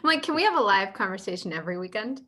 like, can we have a live conversation every weekend?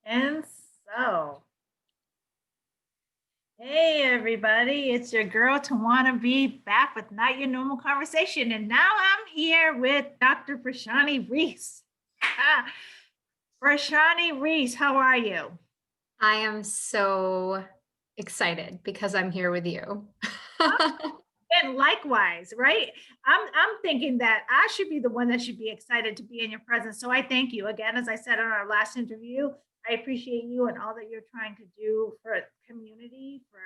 And so, hey everybody, it's your girl Tawana B back with Not Your Normal Conversation. And now I'm here with Dr. Brashani Reece. Brashani Reece, how are you? I am so excited because I'm here with you. And likewise, right? I'm thinking that I should be the one that should be excited to be in your presence. So I thank you again, as I said in our last interview. I appreciate you and all that you're trying to do for community, for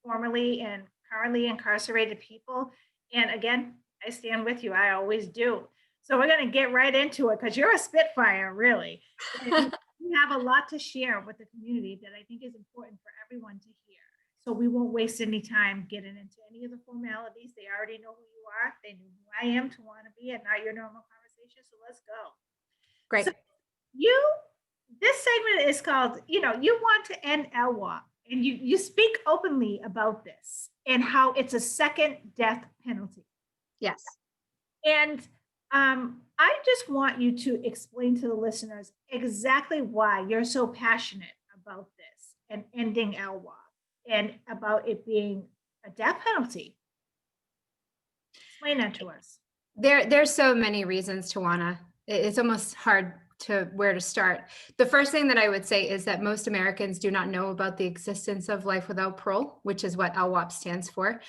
formerly and currently incarcerated people. And again, I stand with you. I always do. So we're going to get right into it because you're a spitfire, really. And you have a lot to share with the community that I think is important for everyone to hear. So we won't waste any time getting into any of the formalities. They already know who you are. They know who I am, to want to be, and Not Your Normal Conversation. So let's go. Great. So this segment is called, you want to end LWOP, and you speak openly about this and how it's a second death penalty. Yes. And I just want you to explain to the listeners exactly why you're so passionate about this and ending LWOP and about it being a death penalty. Explain that to us. There's so many reasons, Tawana. It's almost hard to where to start. The first thing that I would say is that most Americans do not know about the existence of life without parole, which is what LWOP stands for,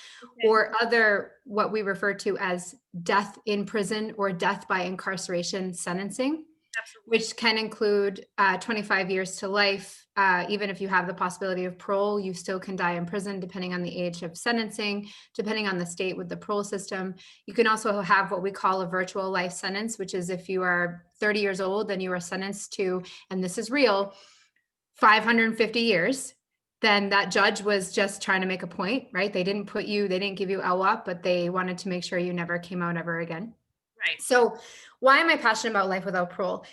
or other what we refer to as death in prison or death by incarceration sentencing. Absolutely. Which can include 25 years to life. Even if you have the possibility of parole, you still can die in prison depending on the age of sentencing, depending on the state with the parole system. You can also have what we call a virtual life sentence, which is if you are 30 years old, then you are sentenced to, and this is real, 550 years. Then that judge was just trying to make a point, right? They didn't give you LWOP, but they wanted to make sure you never came out ever again. Right. So why am I passionate about life without parole?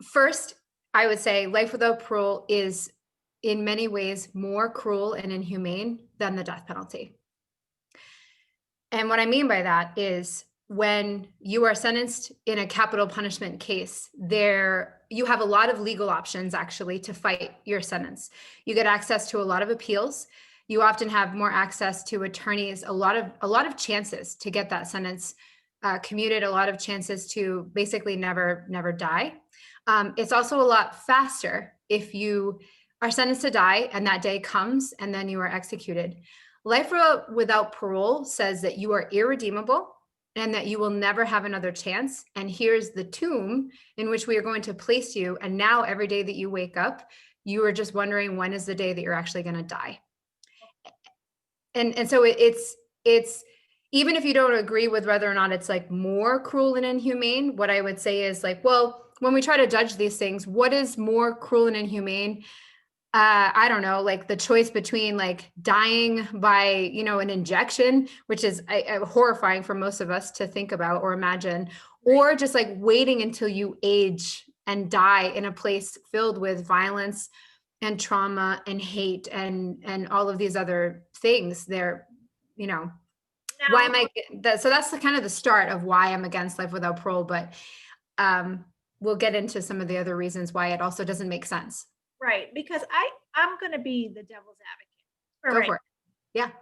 First, I would say life without parole is in many ways more cruel and inhumane than the death penalty. And what I mean by that is when you are sentenced in a capital punishment case, you have a lot of legal options actually to fight your sentence. You get access to a lot of appeals. You often have more access to attorneys, a lot of chances to get that sentence commuted, a lot of chances to basically never die. It's also a lot faster if you are sentenced to die and that day comes and then you are executed. Life without parole says that you are irredeemable and that you will never have another chance. And here's the tomb in which we are going to place you. And now every day that you wake up, you are just wondering when is the day that you're actually going to die. And so it's even if you don't agree with whether or not it's like more cruel and inhumane, what I would say is like, well, when we try to judge these things, what is more cruel and inhumane? I don't know, like the choice between like dying by, an injection, which is horrifying for most of us to think about or imagine, or just like waiting until you age and die in a place filled with violence and trauma and hate and all of these other things. Why am I? So that's the kind of the start of why I'm against life without parole. But we'll get into some of the other reasons why it also doesn't make sense. Right, because I'm going to be the devil's advocate. Go for it. Yeah.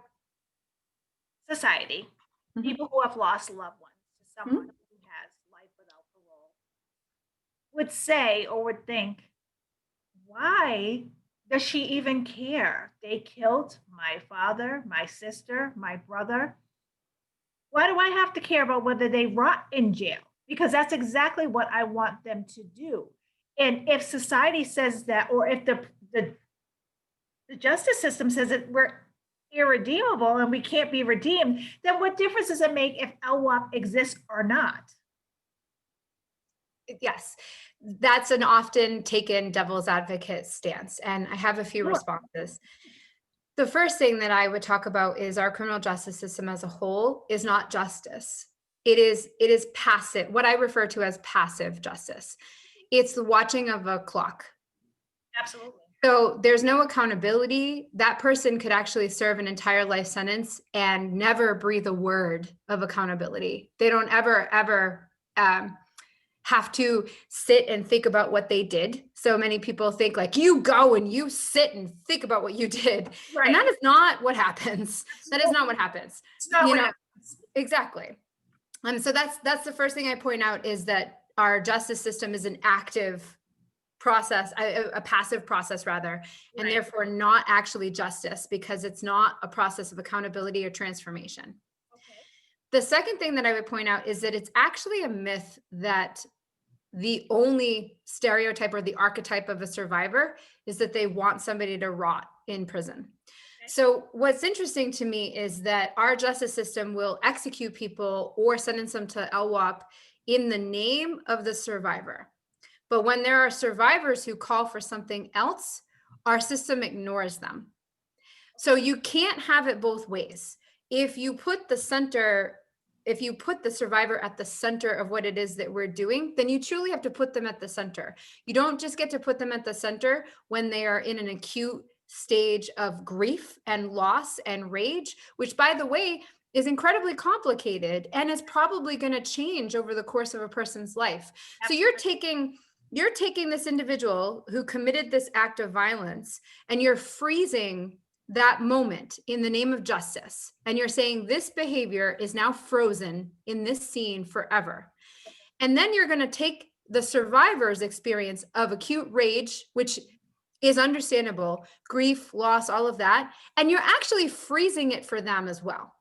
Society, people who have lost loved ones to someone who has life without parole would say or would think, why does she even care? They killed my father, my sister, my brother. Why do I have to care about whether they rot in jail? Because that's exactly what I want them to do. And if society says that, or if the justice system says that we're irredeemable and we can't be redeemed, then what difference does it make if LWOP exists or not? Yes, that's an often taken devil's advocate stance, and I have a few Sure. responses. The first thing that I would talk about is our criminal justice system as a whole is not justice. It is passive, what I refer to as passive justice. It's the watching of a clock. Absolutely. So there's no accountability. That person could actually serve an entire life sentence and never breathe a word of accountability. They don't ever have to sit and think about what they did. So many people think like you go and you sit and think about what you did. Right. And that is not what happens. That is not what happens. It's not what happens. Exactly. So that's the first thing I point out is that our justice system is an active process, a passive process rather, and Right. therefore not actually justice because it's not a process of accountability or transformation. Okay. The second thing that I would point out is that it's actually a myth that the only stereotype or the archetype of a survivor is that they want somebody to rot in prison. Okay. So what's interesting to me is that our justice system will execute people or sentence them to LWOP in the name of the survivor. But when there are survivors who call for something else, our system ignores them. So you can't have it both ways. If you put the survivor at the center of what it is that we're doing, then you truly have to put them at the center. You don't just get to put them at the center when they are in an acute stage of grief and loss and rage, which, by the way, is incredibly complicated and is probably going to change over the course of a person's life. So you're taking this individual who committed this act of violence and you're freezing that moment in the name of justice. And you're saying this behavior is now frozen in this scene forever. And then you're going to take the survivor's experience of acute rage, which is understandable, grief, loss, all of that, and you're actually freezing it for them as well.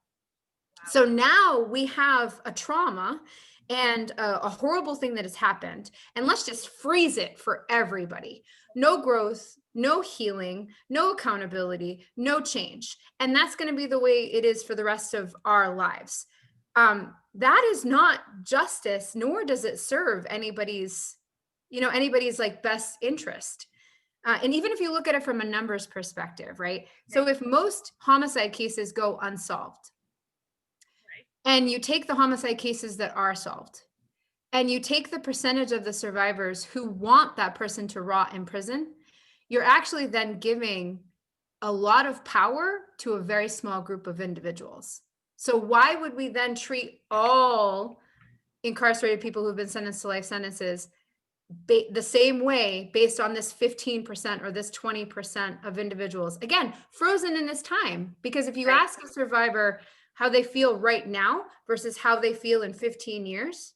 So now we have a trauma and a horrible thing that has happened, and let's just freeze it for everybody. No growth, no healing, no accountability, no change. And that's going to be the way it is for the rest of our lives. That is not justice, nor does it serve anybody's like best interest. And even if you look at it from a numbers perspective, right? So if most homicide cases go unsolved, and you take the homicide cases that are solved, and you take the percentage of the survivors who want that person to rot in prison, you're actually then giving a lot of power to a very small group of individuals. So why would we then treat all incarcerated people who've been sentenced to life sentences the same way based on this 15% or this 20% of individuals? Again, frozen in this time, because if you ask a survivor how they feel right now versus how they feel in 15 years,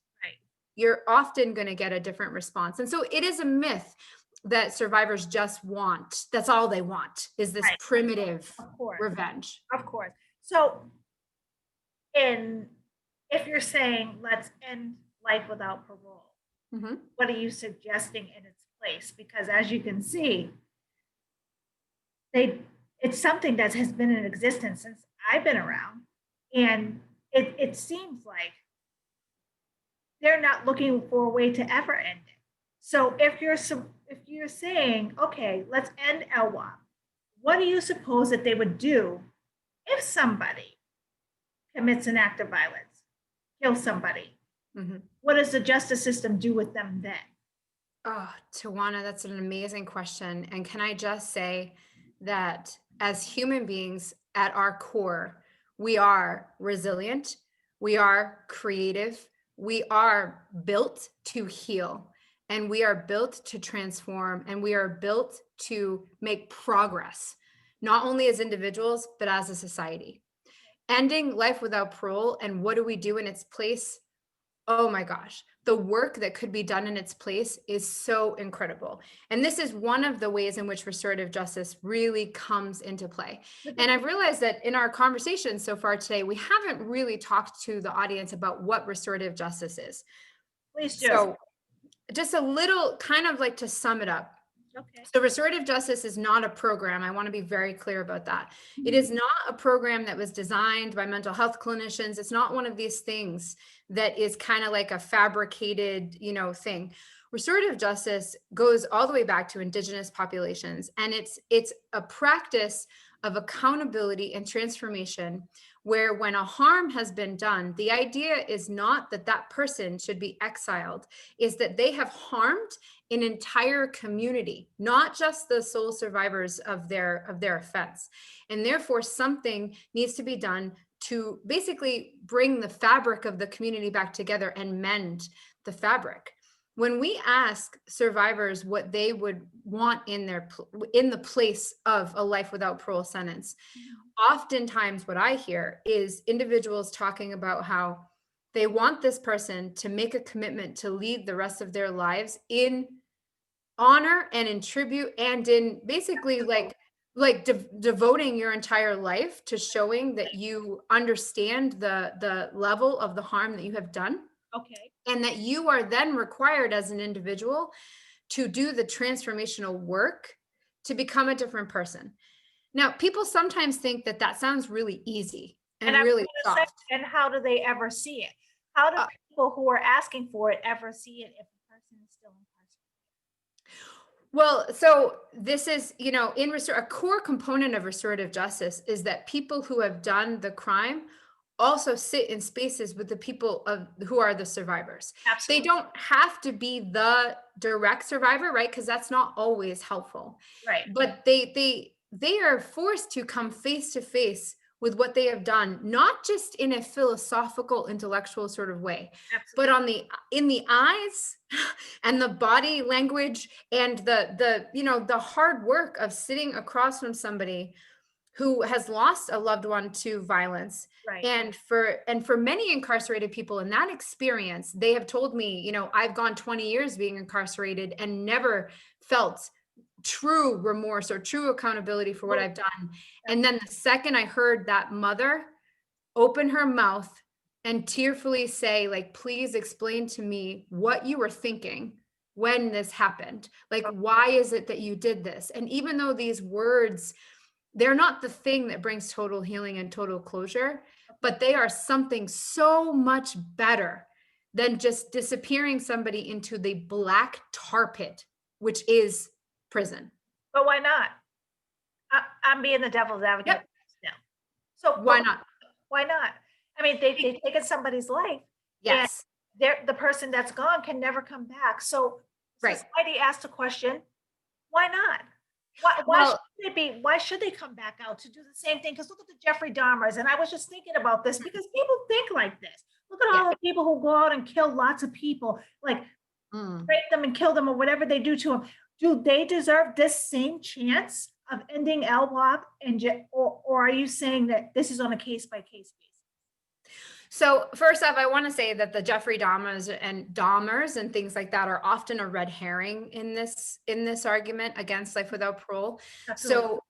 you're often going to get a different response. And so it is a myth that survivors just want, that's all they want, is this primitive revenge. Of course. So if you're saying let's end life without parole, what are you suggesting in its place? Because as you can see, it's something that has been in existence since I've been around. And it seems like they're not looking for a way to ever end it. So if you're saying, okay, let's end LWOP, what do you suppose that they would do if somebody commits an act of violence, kills somebody? What does the justice system do with them then? Oh, Tawana, that's an amazing question. And can I just say that as human beings at our core, we are resilient, we are creative, we are built to heal, and we are built to transform, and we are built to make progress, not only as individuals, but as a society. Ending life without parole, and what do we do in its place? Oh my gosh, the work that could be done in its place is so incredible. And this is one of the ways in which restorative justice really comes into play. And I've realized that in our conversation so far today, we haven't really talked to the audience about what restorative justice is. Please do. So just a little kind of like to sum it up. Okay. So restorative justice is not a program. I want to be very clear about that. It Mhm. is not a program that was designed by mental health clinicians. It's not one of these things that is kind of like a fabricated, thing. Restorative justice goes all the way back to indigenous populations, and it's a practice of accountability and transformation where when a harm has been done, the idea is not that that person should be exiled, is that they have harmed an entire community, not just the sole survivors of their offense. And therefore, something needs to be done to basically bring the fabric of the community back together and mend the fabric. When we ask survivors what they would want in the place of a life without parole sentence, oftentimes what I hear is individuals talking about how they want this person to make a commitment to lead the rest of their lives in honor and in tribute and in basically devoting your entire life to showing that you understand the level of the harm that you have done, Okay. and that you are then required as an individual to do the transformational work to become a different person. Now, people sometimes think that that sounds really easy And and I was really gonna say, soft. and how do they ever see it? How do Uh, people who are asking for it ever see it if the person is still incarcerated? Well, so this is, a core component of restorative justice is that people who have done the crime also sit in spaces with the people who are the survivors. They Absolutely. don't have to be the direct survivor, right? Because that's not always helpful. Right. But they are forced to come face to face with what they have done, not just in a philosophical, intellectual sort of way, but Absolutely. in the eyes and the body language and the hard work of sitting across from somebody who has lost a loved one to violence. Right. And for many incarcerated people in that experience, they have told me, I've gone 20 years being incarcerated and never felt true remorse or true accountability for what Well, I've done. And then the second I heard that mother open her mouth and tearfully say, like, please explain to me what you were thinking when this happened. Like, why is it that you did this? And even though these words, they're not the thing that brings total healing and total closure, but they are something so much better than just disappearing somebody into the black tar pit, which is prison. but why not? I'm being the devil's advocate Yep. now. So, Why but not? why not? I mean, they've taken somebody's life, and Yes. the person that's gone can never come back. So Right. society asked the question, why not? Why should Well, they be? Why should they come back out to do the same thing? Because look at the Jeffrey Dahmers, and I was just thinking about this because people think like this. Look at yeah. all the people who go out and kill lots of people, like Mm. rape them and kill them or whatever they do to them. Do they deserve this same chance of ending LWOP or are you saying that this is on a case by case basis? So first off, I want to say that the Jeffrey Dahmers and things like that are often a red herring in this argument against life without parole. Absolutely. So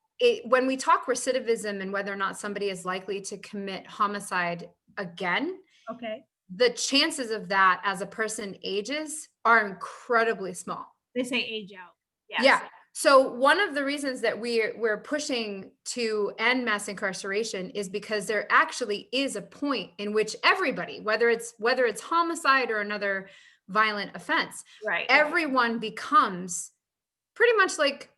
when we talk recidivism and whether or not somebody is likely to commit homicide again, Okay. the chances of that as a person ages are incredibly small. They say age out. Yes. Yeah. So one of the reasons that we're pushing to end mass incarceration is because there actually is a point in which everybody, whether it's homicide or another violent offense, Right. everyone becomes pretty much like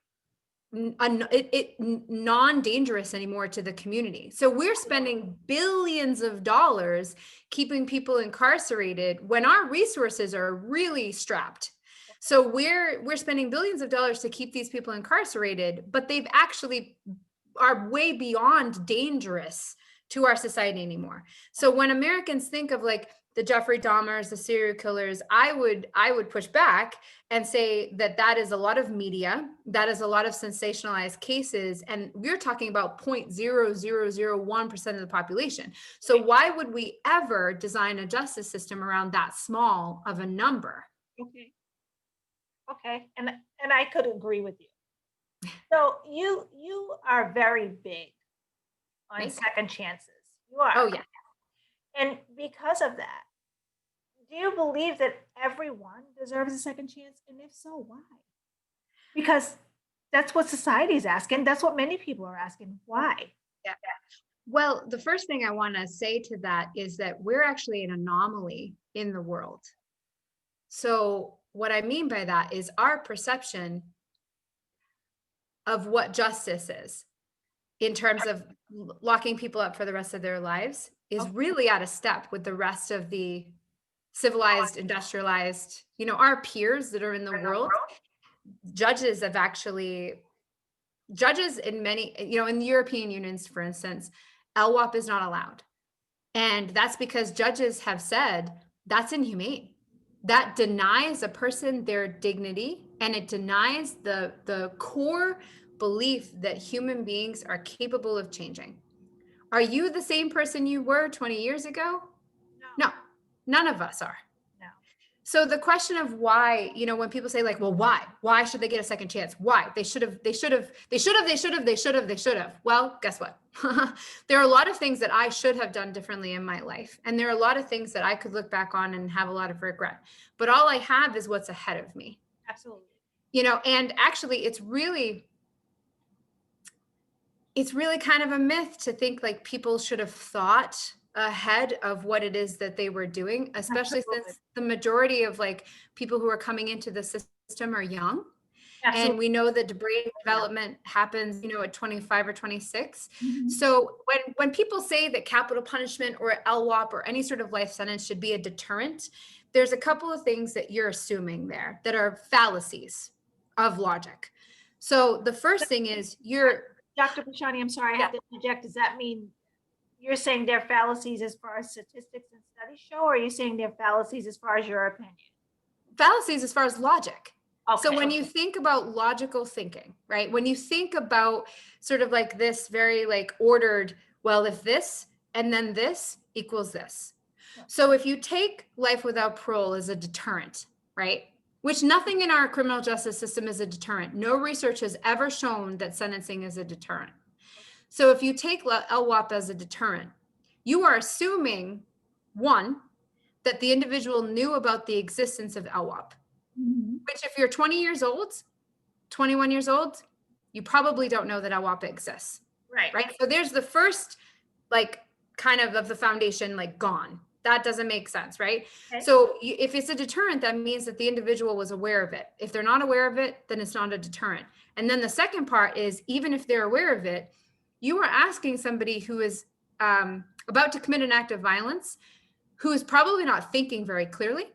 non-dangerous anymore to the community. So we're spending billions of dollars keeping people incarcerated when our resources are really strapped. So we're spending billions of dollars to keep these people incarcerated, but they've actually are way beyond dangerous to our society anymore. So when Americans think of like the Jeffrey Dahmers, the serial killers, I would push back and say that that is a lot of media, that is a lot of sensationalized cases, and we're talking about 0.0001% of the population. So why would we ever design a justice system around that small of a number? Okay. Okay. And I could agree with you. So you are very big on Thank you. second chances. You are. Oh yeah. And because of that, do you believe that everyone deserves a second chance? And if so, why? Because that's what society is asking. That's what many people are asking. Why? Yeah. Well, the first thing I want to say to that is that we're actually an anomaly in the world. So what I mean by that is our perception of what justice is in terms of locking people up for the rest of their lives is really out of step with the rest of the civilized, industrialized, our peers that are in the world. Judges have actually, judges in many, in the European unions, for instance, LWOP is not allowed. And that's because judges have said that's inhumane. That denies a person their dignity, and it denies the core belief that human beings are capable of changing. Are you the same person you were 20 years ago? No, none of us are. No. So the question of why, when people say like, well, why should they get a second chance? Why? They should have. Well, guess what? There are a lot of things that I should have done differently in my life. And there are a lot of things that I could look back on and have a lot of regret. But all I have is what's ahead of me. Absolutely. And actually it's really kind of a myth to think like people should have thought ahead of what it is that they were doing, especially since the majority of like people who are coming into the system are young. Absolutely. And we know that brain development happens, at 25 or 26. Mhm. So when people say that capital punishment or LWOP or any sort of life sentence should be a deterrent, there's a couple of things that you're assuming there that are fallacies of logic. So the first thing is Dr. Brashani, I'm sorry, I have to interject. Does that mean you're saying they're fallacies as far as statistics and studies show, or are you saying they're fallacies as far as your opinion? Fallacies as far as logic. Okay. So when you think about logical thinking, right? When you think about sort of like this very like ordered, well, if this and then this equals this. So if you take life without parole as a deterrent, right? Which nothing in our criminal justice system is a deterrent. No research has ever shown that sentencing is a deterrent. So if you take LWOP as a deterrent, you are assuming, one, that the individual knew about the existence of LWOP. Mhm. Which if you're 20 years old, 21 years old, you probably don't know that LWOP exists. Right. Right. So there's the first, like, kind of the foundation, like, gone. That doesn't make sense, right? Okay. So if it's a deterrent, that means that the individual was aware of it. If they're not aware of it, then it's not a deterrent. And then the second part is, even if they're aware of it, you are asking somebody who is about to commit an act of violence, who is probably not thinking very clearly,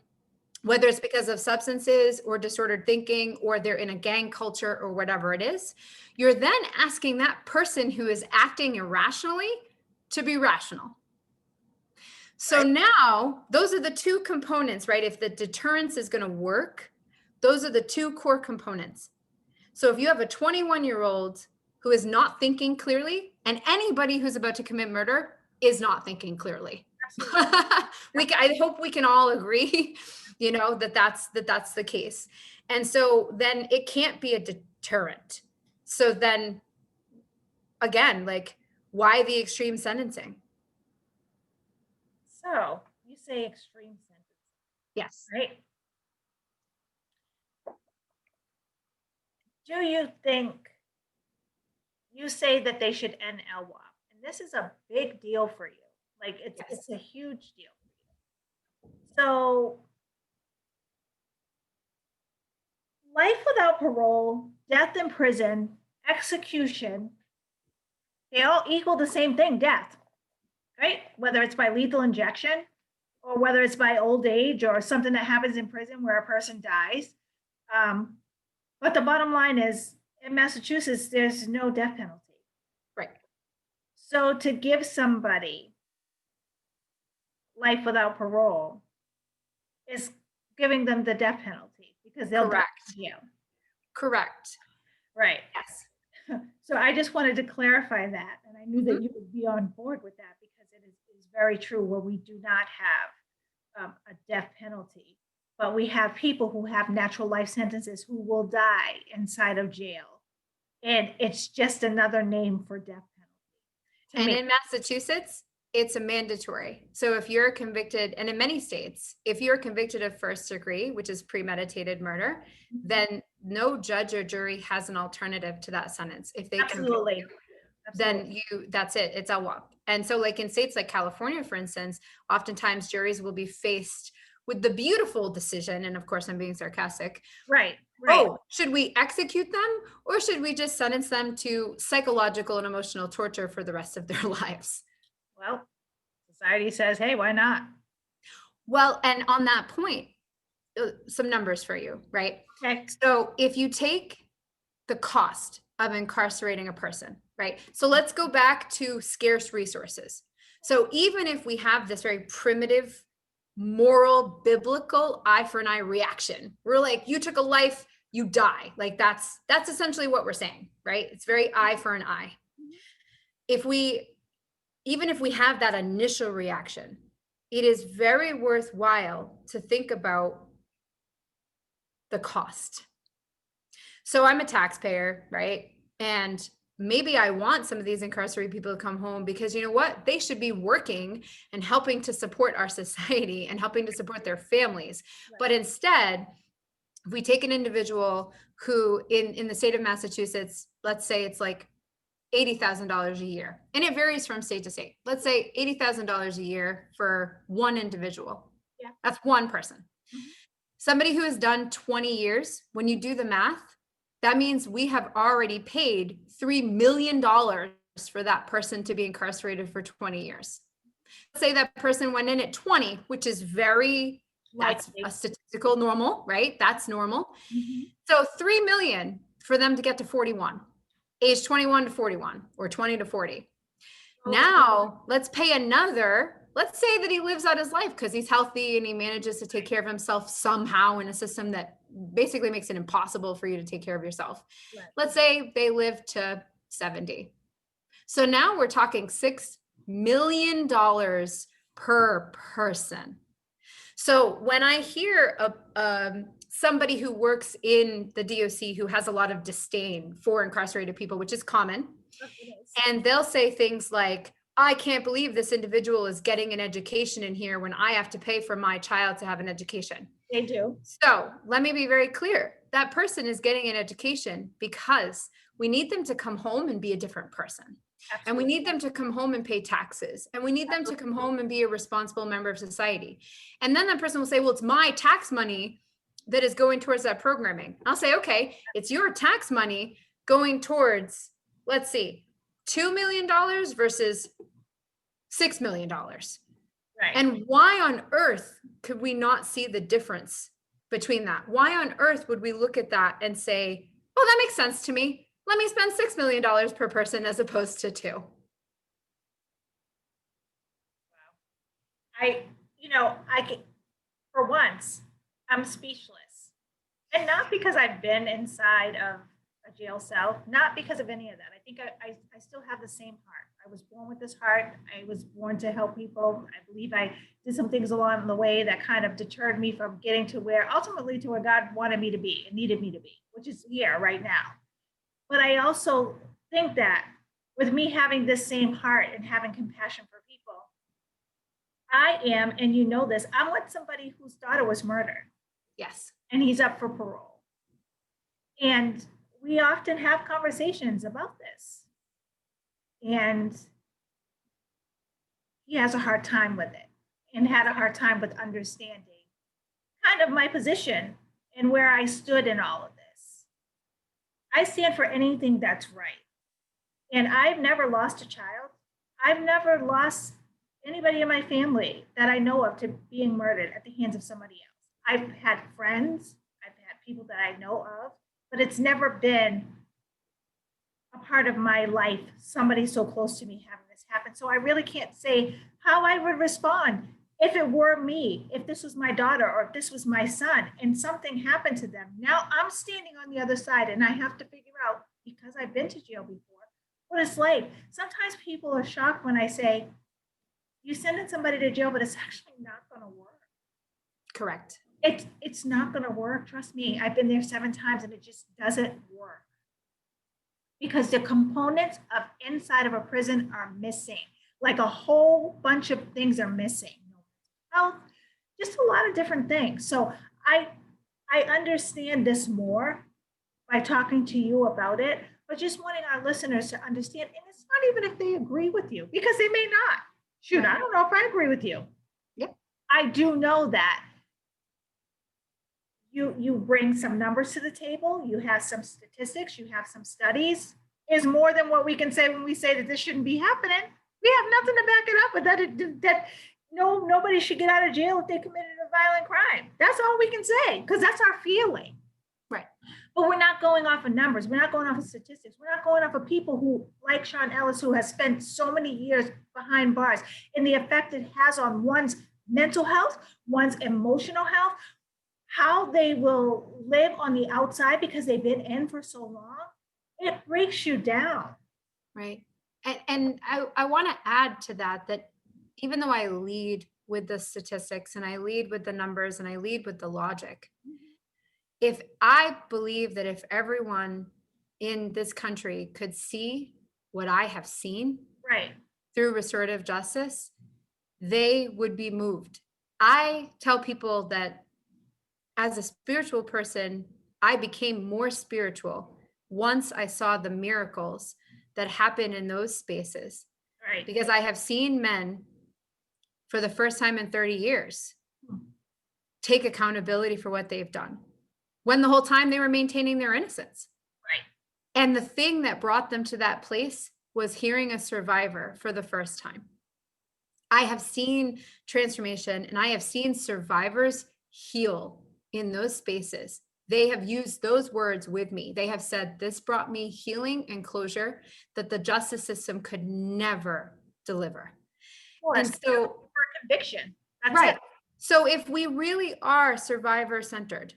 whether it's because of substances or disordered thinking, or they're in a gang culture or whatever it is. You're then asking that person who is acting irrationally to be rational. So now those are the two components, right? If the deterrence is going to work, those are the two core components. So if you have a 21-year-old who is not thinking clearly, and anybody who's about to commit murder is not thinking clearly. I hope we can all agree, that's the case. And so then it can't be a deterrent. So then again, like, why the extreme sentencing? So you say extreme sentencing. Yes. Right. Do you think, you say that they should end LWOP, and this is a big deal for you. Like it's a huge deal for you. So life without parole, death in prison, execution, they all equal the same thing, death, right? Whether it's by lethal injection or whether it's by old age or something that happens in prison where a person dies. But the bottom line is, in Massachusetts, there's no death penalty. Right. So to give somebody life without parole is giving them the death penalty because they'll die in jail. Correct. Right. Yes. So I just wanted to clarify that, and I knew that you would be on board with that because it is very true where we do not have a death penalty, but we have people who have natural life sentences who will die inside of jail, and it's just another name for death penalty. And in Massachusetts, it's a mandatory. So if you're convicted, and in many states, if you're convicted of first degree, which is premeditated murder, then no judge or jury has an alternative to that sentence. If they convict Absolutely. you, then that's it. It's LWOP. And so like in states like California, for instance, oftentimes juries will be faced with the beautiful decision. And of course, I'm being sarcastic. Right. Oh, should we execute them or should we just sentence them to psychological and emotional torture for the rest of their lives? Well, society says, hey, why not? Well, and on that point, some numbers for you, right? Okay. So if you take the cost of incarcerating a person, right? So let's go back to scarce resources. So even if we have this very primitive, moral, biblical eye for an eye reaction, we're like, you took a life, you die. Like that's essentially what we're saying, right? It's very eye for an eye. Even if we have that initial reaction, it is very worthwhile to think about the cost. So I'm a taxpayer, right? And maybe I want some of these incarcerated people to come home because you know what? They should be working and helping to support our society and helping to support their families. Right. But instead, if we take an individual who in the state of Massachusetts, let's say it's like $80,000 a year, and it varies from state to state. Let's say $80,000 a year for one individual. Yeah. That's one person. Somebody who has done 20 years, when you do the math, that means we have already paid $3 million for that person to be incarcerated for 20 years. Let's say that person went in at 20, which is that's a statistical normal, right? That's normal. So 3 million for them to get to 41, age 21 to 41 or 20 to 40. Now let's pay another. Let's say that he lives out his life because he's healthy and he manages to take care of himself somehow in a system that basically makes it impossible for you to take care of yourself. Right. Let's say they live to 70. So now we're talking $6 million per person. So when I hear somebody who works in the DOC who has a lot of disdain for incarcerated people, which is common, and they'll say things like, I can't believe this individual is getting an education in here when I have to pay for my child to have an education. They do. So let me be very clear. That person is getting an education because we need them to come home and be a different person. Absolutely. And we need them to come home and pay taxes. And we need them to come home and be a responsible member of society. And then that person will say, well, it's my tax money that is going towards that programming. I'll say, okay, it's your tax money going towards, let's see, $2 million versus $6 million. Right. And why on earth could we not see the difference between that? Why on earth would we look at that and say, oh, that makes sense to me. Let me spend $6 million per person as opposed to 2. Wow. For once, I'm speechless. And not because I've been inside of a jail cell, not because of any of that. I think I still have the same heart. I was born with this heart. I was born to help people. I believe I did some things along the way that kind of deterred me from getting to ultimately to where God wanted me to be and needed me to be, which is here right now. But I also think that with me having this same heart and having compassion for people, I am, and you know this, I'm with somebody whose daughter was murdered. Yes. And he's up for parole. And we often have conversations about this. And he has a hard time with it and had a hard time with understanding kind of my position and where I stood in all of this. I stand for anything that's right. And I've never lost a child. I've never lost anybody in my family that I know of to being murdered at the hands of somebody else. I've had friends, I've had people that I know of, but it's never been a part of my life, somebody so close to me having this happen. So I really can't say how I would respond if it were me, if this was my daughter or if this was my son and something happened to them. Now I'm standing on the other side and I have to figure out, because I've been to jail before, what it's like. Sometimes people are shocked when I say, you sending somebody to jail, but it's actually not going to work. Correct. It's not going to work. Trust me. I've been there 7 times and it just doesn't work. Because the components of inside of a prison are missing. like a whole bunch of things are missing. Health, just a lot of different things. So I understand this more by talking to you about it, but just wanting our listeners to understand, and it's not even if they agree with you, because they may not. Shoot, I don't know if I agree with you. Yep. I do know that you bring some numbers to the table, you have some statistics, you have some studies, is more than what we can say when we say that this shouldn't be happening. We have nothing to back it up with that nobody should get out of jail if they committed a violent crime. That's all we can say, because that's our feeling. Right. But we're not going off of numbers. We're not going off of statistics. We're not going off of people who, like Sean Ellis, who has spent so many years behind bars, and the effect it has on one's mental health, one's emotional health, how they will live on the outside because they've been in for so long. It breaks you down. Right. And I want to add to that, that even though I lead with the statistics and I lead with the numbers and I lead with the logic, if I believe that if everyone in this country could see what I have seen Right. through restorative justice, they would be moved. I tell people that as a spiritual person, I became more spiritual once I saw the miracles that happen in those spaces. Right. Because I have seen men for the first time in 30 years take accountability for what they've done, when the whole time they were maintaining their innocence. Right. And the thing that brought them to that place was hearing a survivor for the first time. I have seen transformation, and I have seen survivors heal in those spaces. They have used those words with me. They have said, this brought me healing and closure that the justice system could never deliver. And so, for conviction. That's right. it. So if we really are survivor centered,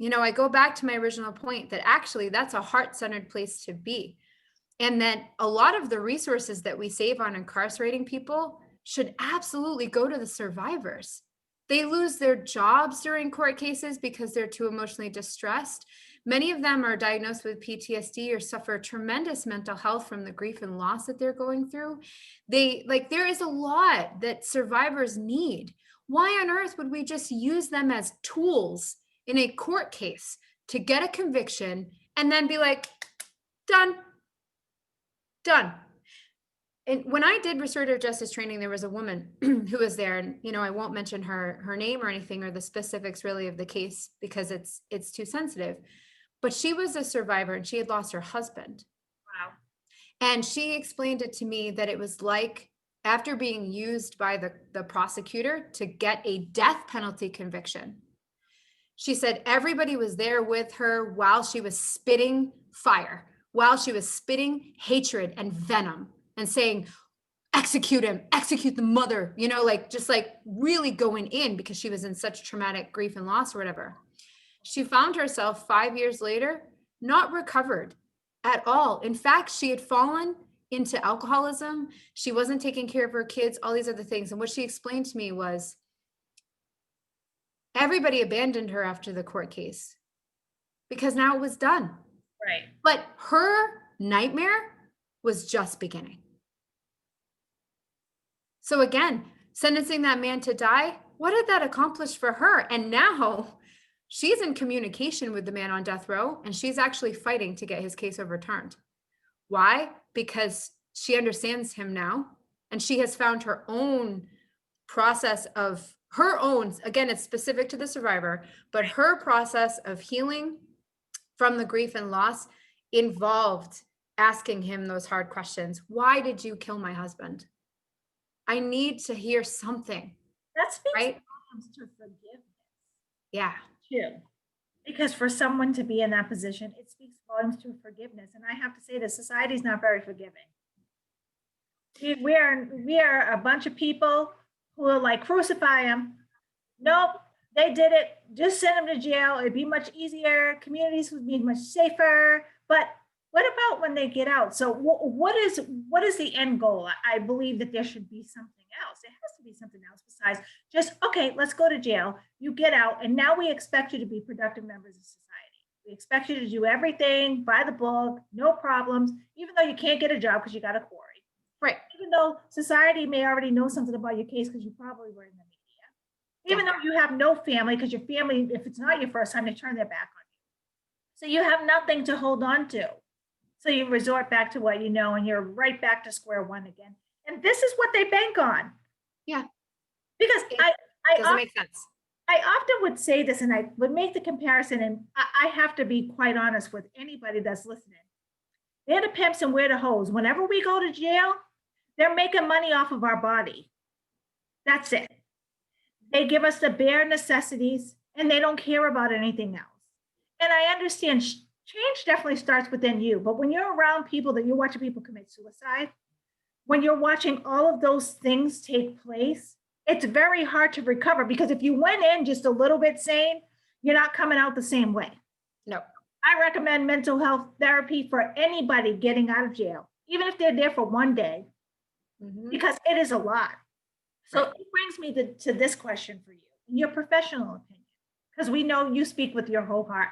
I go back to my original point that actually that's a heart-centered place to be. And that a lot of the resources that we save on incarcerating people should absolutely go to the survivors. They lose their jobs during court cases because they're too emotionally distressed. Many of them are diagnosed with PTSD or suffer tremendous mental health from the grief and loss that they're going through. There is a lot that survivors need. Why on earth would we just use them as tools in a court case to get a conviction and then be like, done? And when I did restorative justice training, there was a woman who was there, and I won't mention her name or anything or the specifics really of the case because it's too sensitive. But she was a survivor and she had lost her husband. Wow. And she explained it to me that it was like after being used by the prosecutor to get a death penalty conviction. She said everybody was there with her while she was spitting fire, while she was spitting hatred and venom and saying, execute him, execute the mother, just really going in because she was in such traumatic grief and loss or whatever. She found herself 5 years later, not recovered at all. In fact, she had fallen into alcoholism. She wasn't taking care of her kids, all these other things. And what she explained to me was everybody abandoned her after the court case because now it was done. Right. But her nightmare was just beginning. So again, sentencing that man to die, what did that accomplish for her? And now she's in communication with the man on death row, and she's actually fighting to get his case overturned. Why? Because she understands him now, and she has found her own process of her own, again, it's specific to the survivor, but her process of healing from the grief and loss involved asking him those hard questions. Why did you kill my husband? I need to hear something. That speaks right? volumes to forgiveness. Yeah. Too. Because for someone to be in that position, it speaks volumes to forgiveness. And I have to say that society is not very forgiving. We are a bunch of people who are like, crucify him. Nope, they did it. Just send them to jail. It'd be much easier. Communities would be much safer. But what about when they get out? So what is the end goal? I believe that there should be something else. It has to be something else besides just, okay, let's go to jail. You get out, and now we expect you to be productive members of society. We expect you to do everything by the book, no problems, even though you can't get a job because you got a quarry. Right. Even though society may already know something about your case because you probably were in the media. Even though you have no family, because your family, if it's not your first time, they turn their back on you. So you have nothing to hold on to. So you resort back to what you know, and you're right back to square one again. And this is what they bank on. Yeah. Because It doesn't make sense. I often would say this, and I would make the comparison, and I have to be quite honest with anybody that's listening. They're the pimps and we're the hoes. Whenever we go to jail, they're making money off of our body. That's it. They give us the bare necessities and they don't care about anything else. And I understand change definitely starts within you, but when you're around people that you're watching people commit suicide, when you're watching all of those things take place, it's very hard to recover, because if you went in just a little bit sane, you're not coming out the same way. No. I recommend mental health therapy for anybody getting out of jail, even if they're there for one day, because it is a lot. So it brings me to this question for you, in your professional opinion, because we know you speak with your whole heart.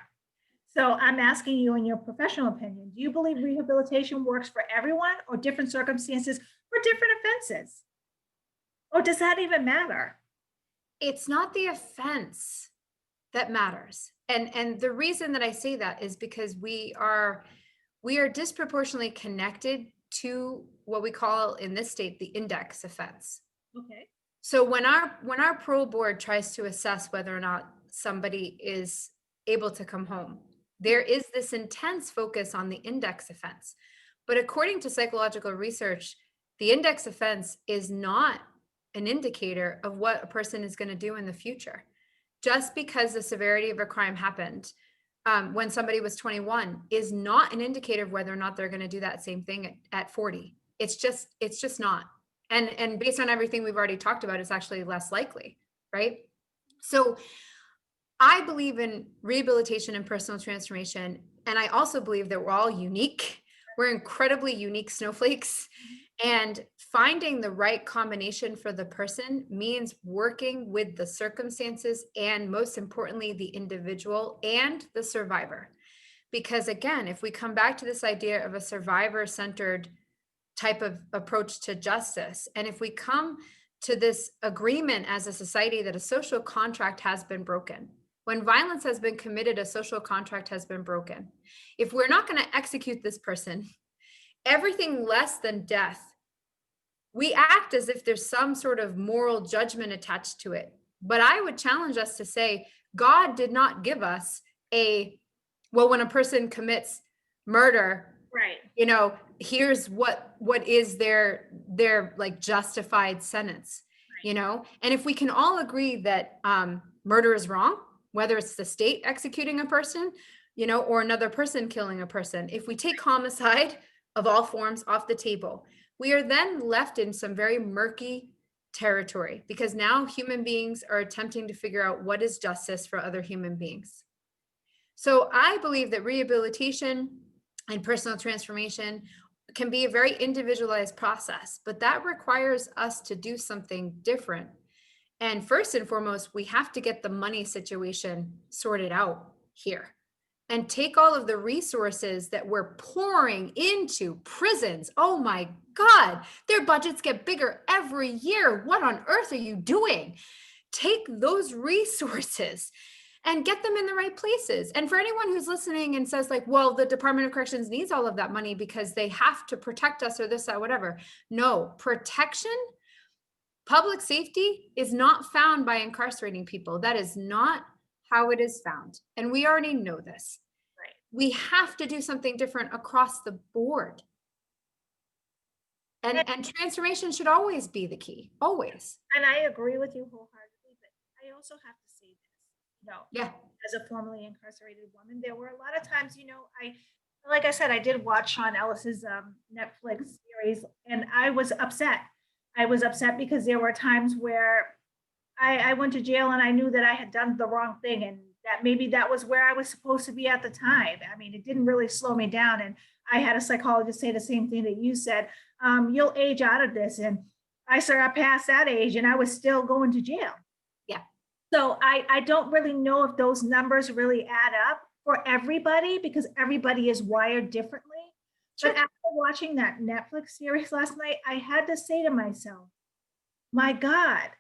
So I'm asking you, in your professional opinion, do you believe rehabilitation works for everyone, or different circumstances for different offenses? Or does that even matter? It's not the offense that matters. And the reason that I say that is because we are disproportionately connected to what we call in this state the index offense. Okay. So when our parole board tries to assess whether or not somebody is able to come home, there is this intense focus on the index offense. But according to psychological research, the index offense is not an indicator of what a person is going to do in the future. Just because the severity of a crime happened when somebody was 21 is not an indicator of whether or not they're going to do that same thing at 40. It's just not. And based on everything we've already talked about, it's actually less likely, right? So I believe in rehabilitation and personal transformation. And I also believe that we're all unique. We're incredibly unique snowflakes. And finding the right combination for the person means working with the circumstances and, most importantly, the individual and the survivor. Because again, if we come back to this idea of a survivor-centered type of approach to justice, and if we come to this agreement as a society that a social contract has been broken, when violence has been committed, a social contract has been broken. If we're not going to execute this person, everything less than death, we act as if there's some sort of moral judgment attached to it. But I would challenge us to say, God did not give us when a person commits murder, right, here's what is their like justified sentence, right. And if we can all agree that murder is wrong, whether it's the state executing a person, or another person killing a person, if we take homicide of all forms off the table, we are then left in some very murky territory, because now human beings are attempting to figure out what is justice for other human beings. So I believe that rehabilitation and personal transformation can be a very individualized process, but that requires us to do something different. And first and foremost, we have to get the money situation sorted out here and take all of the resources that we're pouring into prisons. Oh my God, their budgets get bigger every year. What on earth are you doing? Take those resources and get them in the right places. And for anyone who's listening and says like, well, the Department of Corrections needs all of that money because they have to protect us or this, that, whatever. No, protection, public safety is not found by incarcerating people. That is not how it is found. And we already know this. Right. We have to do something different across the board. And transformation should always be the key, always. And I agree with you wholeheartedly, but I also have to say this, yeah, as a formerly incarcerated woman, there were a lot of times, like I said, I did watch Sean Ellis's Netflix series, and I was upset. I was upset because there were times where I went to jail and I knew that I had done the wrong thing, and that maybe that was where I was supposed to be at the time. I mean, it didn't really slow me down. And I had a psychologist say the same thing that you said. You'll age out of this. And I started past that age and I was still going to jail. Yeah. So I don't really know if those numbers really add up for everybody, because everybody is wired differently. But after watching that Netflix series last night, I had to say to myself, my God,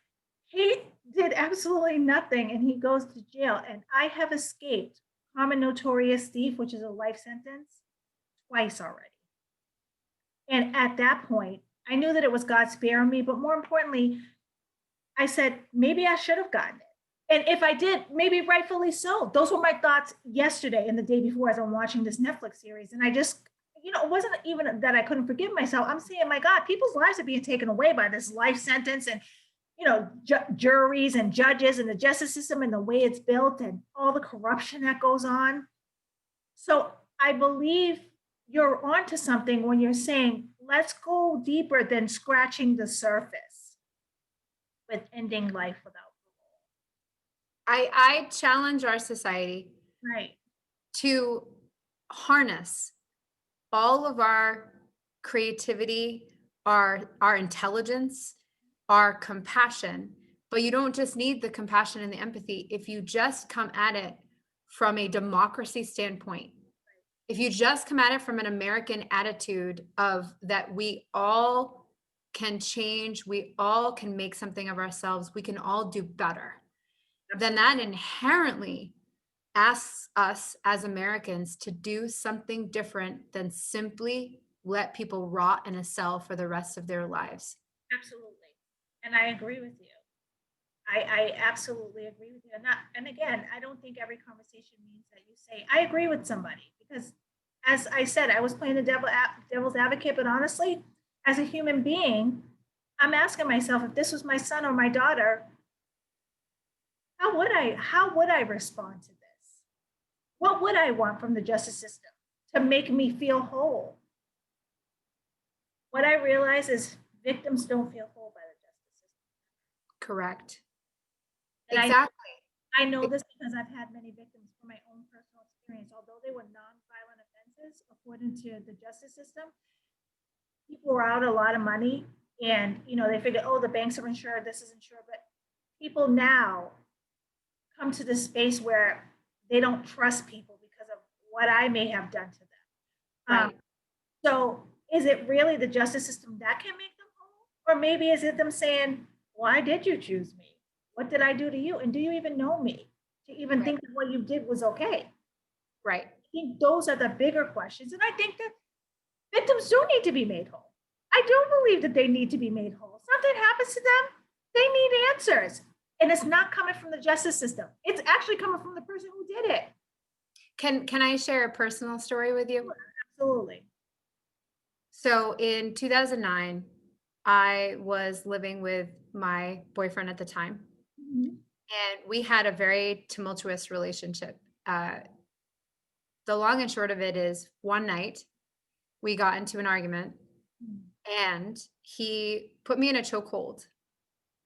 he did absolutely nothing and he goes to jail. And I have escaped common notorious thief, which is a life sentence, twice already. And at that point, I knew that it was God sparing me, but more importantly, I said, maybe I should have gotten it. And if I did, maybe rightfully so. Those were my thoughts yesterday and the day before as I'm watching this Netflix series. And I just, it wasn't even that I couldn't forgive myself. I'm saying, my God, people's lives are being taken away by this life sentence and, juries and judges and the justice system and the way it's built and all the corruption that goes on. So I believe you're onto something when you're saying, let's go deeper than scratching the surface with ending life without parole. I challenge our society Right. to harness all of our creativity, our intelligence, our compassion, but you don't just need the compassion and the empathy if you just come at it from a democracy standpoint. If you just come at it from an American attitude of that we all can change, we all can make something of ourselves, we can all do better, then that inherently asks us as Americans to do something different than simply let people rot in a cell for the rest of their lives. Absolutely. And I agree with you. I absolutely agree with you. And again, I don't think every conversation means that you say, I agree with somebody, because as I said, I was playing the devil's advocate, but honestly, as a human being, I'm asking myself, if this was my son or my daughter, how would I respond to this? What would I want from the justice system to make me feel whole? What I realize is victims don't feel whole by the justice system. Correct. And Exactly. I know this because I've had many victims from my own personal experience. Although they were non-violent offenses, according to the justice system, people were out a lot of money, and they figured, oh, the banks are insured, this is insured, but people now come to this space where they don't trust people because of what I may have done to them. Right. So is it really the justice system that can make them whole? Or maybe is it them saying, why did you choose me? What did I do to you? And do you even know me to even think that what you did was okay? Right. I think those are the bigger questions. And I think that victims do need to be made whole. I do believe that they need to be made whole. Something happens to them, they need answers. And it's not coming from the justice system. It's actually coming from the person who did it. Can I share a personal story with you? Absolutely. So in 2009, I was living with my boyfriend at the time, and we had a very tumultuous relationship. The long and short of it is, one night we got into an argument, and he put me in a chokehold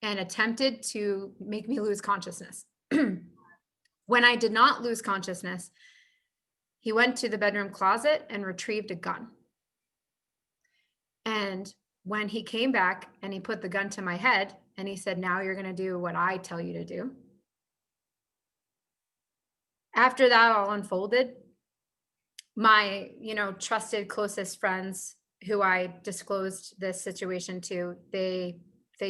and attempted to make me lose consciousness. When I did not lose consciousness, he went to the bedroom closet and retrieved a gun. And when he came back and he put the gun to my head and he said, now you're going to do what I tell you to do. After that all unfolded, my, trusted closest friends who I disclosed this situation to, they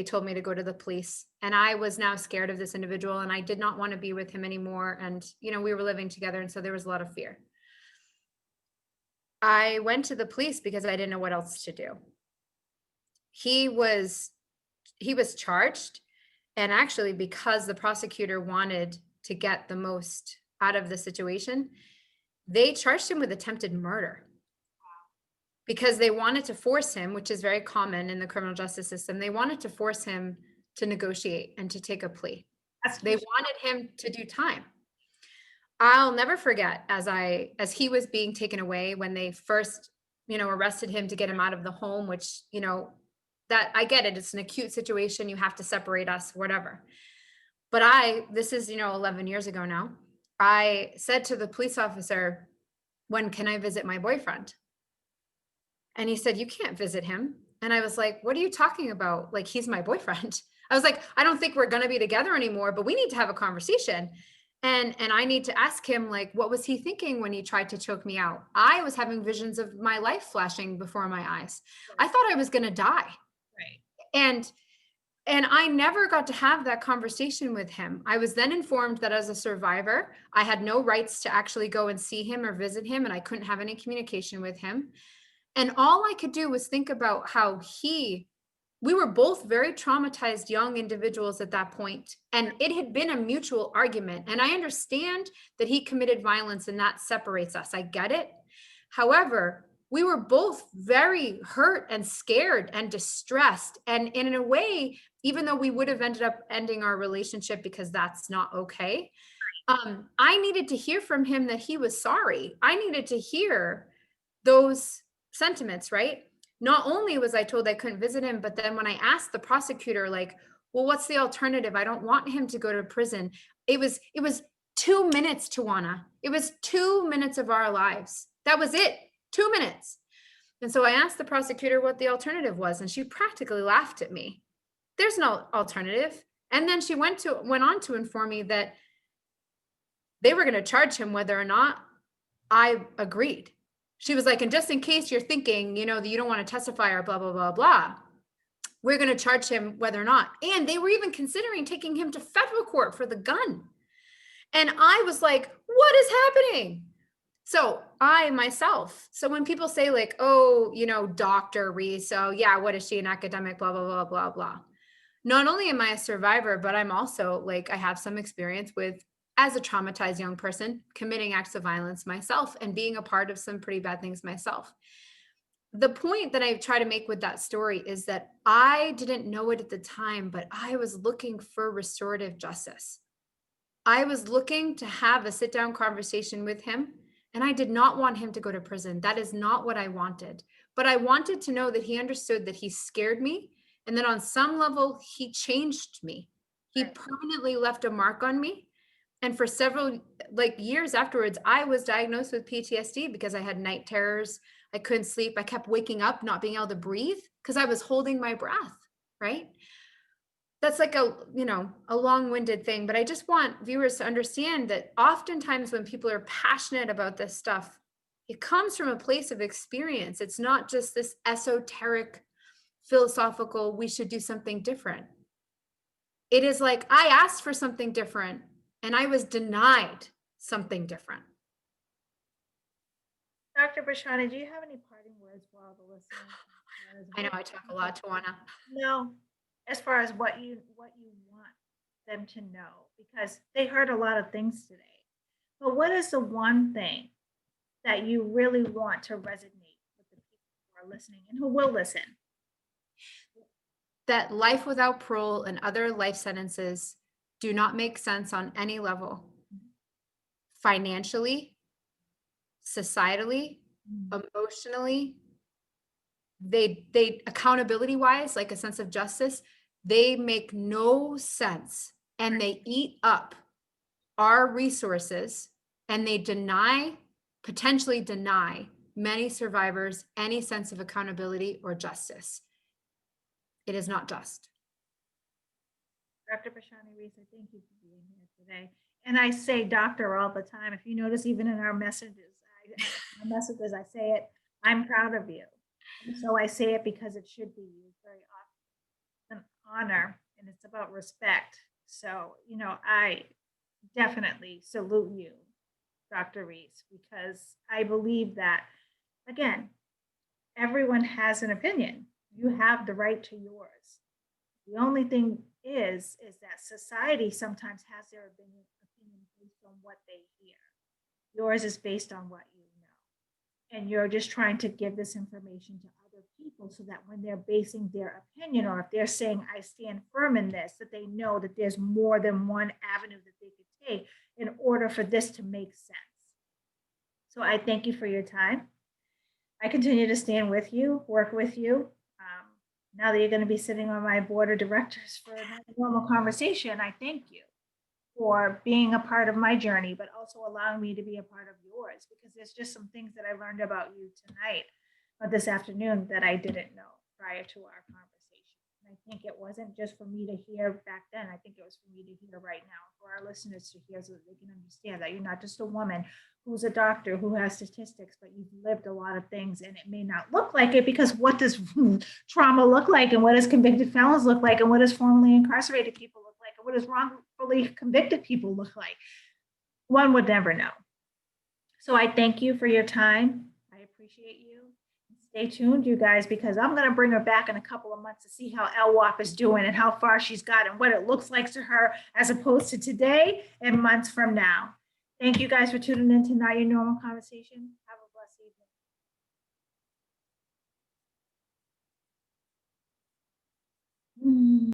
told me to go to the police, and I was now scared of this individual and I did not want to be with him anymore. And, we were living together. And so there was a lot of fear. I went to the police because I didn't know what else to do. He was charged, and actually, because the prosecutor wanted to get the most out of the situation, they charged him with attempted murder because they wanted to force him, which is very common in the criminal justice system. They wanted to force him to negotiate and to take a plea. They wanted him to do time. I'll never forget as he was being taken away when they first, arrested him to get him out of the home, which, that I get it. It's an acute situation. You have to separate us, whatever. But this is, 11 years ago now. I said to the police officer, when can I visit my boyfriend? And he said, you can't visit him. And I was like, what are you talking about? Like, he's my boyfriend. I was like, I don't think we're going to be together anymore, but we need to have a conversation. And I need to ask him, like, what was he thinking when he tried to choke me out? I was having visions of my life flashing before my eyes. I thought I was going to die. Right. And I never got to have that conversation with him. I was then informed that as a survivor, I had no rights to actually go and see him or visit him, and I couldn't have any communication with him. And all I could do was think about how we were both very traumatized young individuals at that point, and it had been a mutual argument. And I understand that he committed violence and that separates us. I get it. However, we were both very hurt and scared and distressed. And in a way, even though we would have ended up ending our relationship because that's not okay, I needed to hear from him that he was sorry. I needed to hear those sentiments, right? Not only was I told I couldn't visit him, but then when I asked the prosecutor, like, well, what's the alternative? I don't want him to go to prison. It was 2 minutes, Tawana. It was 2 minutes of our lives. That was it. 2 minutes. And so I asked the prosecutor what the alternative was, and she practically laughed at me. There's no alternative. And then she went on to inform me that they were going to charge him whether or not I agreed. She was like, and just in case you're thinking, that you don't want to testify or blah, blah, blah, blah, we're going to charge him whether or not. And they were even considering taking him to federal court for the gun. And I was like, what is happening? So so when people say like, oh, Dr. Reece, oh yeah, what is she, an academic, blah, blah, blah, blah, blah. Not only am I a survivor, but I'm also like, I have some experience with, as a traumatized young person, committing acts of violence myself and being a part of some pretty bad things myself. The point that I try to make with that story is that I didn't know it at the time, but I was looking for restorative justice. I was looking to have a sit-down conversation with him, and I did not want him to go to prison. That is not what I wanted. But I wanted to know that he understood that he scared me, and that on some level, he changed me. He permanently left a mark on me. And for several years afterwards, I was diagnosed with PTSD because I had night terrors. I couldn't sleep. I kept waking up, not being able to breathe because I was holding my breath, right? That's like a long-winded thing, but I just want viewers to understand that oftentimes when people are passionate about this stuff, it comes from a place of experience. It's not just this esoteric, philosophical, we should do something different. It is like, I asked for something different and I was denied something different. Dr. Brashani, do you have any parting words for all the listeners? I know I talk a lot, Tawana. No, as far as what you want them to know, because they heard a lot of things today. But what is the one thing that you really want to resonate with the people who are listening and who will listen? That life without parole and other life sentences do not make sense on any level. Financially, societally, emotionally, they accountability wise, like a sense of justice, they make no sense, and they eat up our resources, and they potentially deny many survivors any sense of accountability or justice. It is not just. Dr. Brashani Reece, I thank you for being here today. And I say doctor all the time. If you notice, even in our messages, I say it, I'm proud of you. And so I say it because it should be used very often. An honor, and it's about respect. So, I definitely salute you, Dr. Reece, because I believe that, again, everyone has an opinion. You have the right to yours. The only thing is that society sometimes has their opinion based on what they hear. Yours is based on what you know. And you're just trying to give this information to other people so that when they're basing their opinion, or if they're saying, I stand firm in this, that they know that there's more than one avenue that they could take in order for this to make sense. So I thank you for your time. I continue to stand with you, work with you. Now that you're going to be sitting on my board of directors for a normal conversation, I thank you for being a part of my journey, but also allowing me to be a part of yours, because there's just some things that I learned about you tonight or this afternoon that I didn't know prior to our conversation. And I think it wasn't just for me to hear back then. I think it was for me to hear right now, for our listeners to hear, so that they can understand that you're not just a woman who's a doctor who has statistics, but you've lived a lot of things, and it may not look like it, because what does trauma look like, and what does convicted felons look like, and what does formerly incarcerated people look like, and what does wrongfully convicted people look like? One would never know. So I thank you for your time. I appreciate you. Stay tuned, you guys, because I'm going to bring her back in a couple of months to see how LWOP is doing and how far she's got and what it looks like to her, as opposed to today and months from now. Thank you guys for tuning in to Not Your Normal Conversation. Have a blessed evening.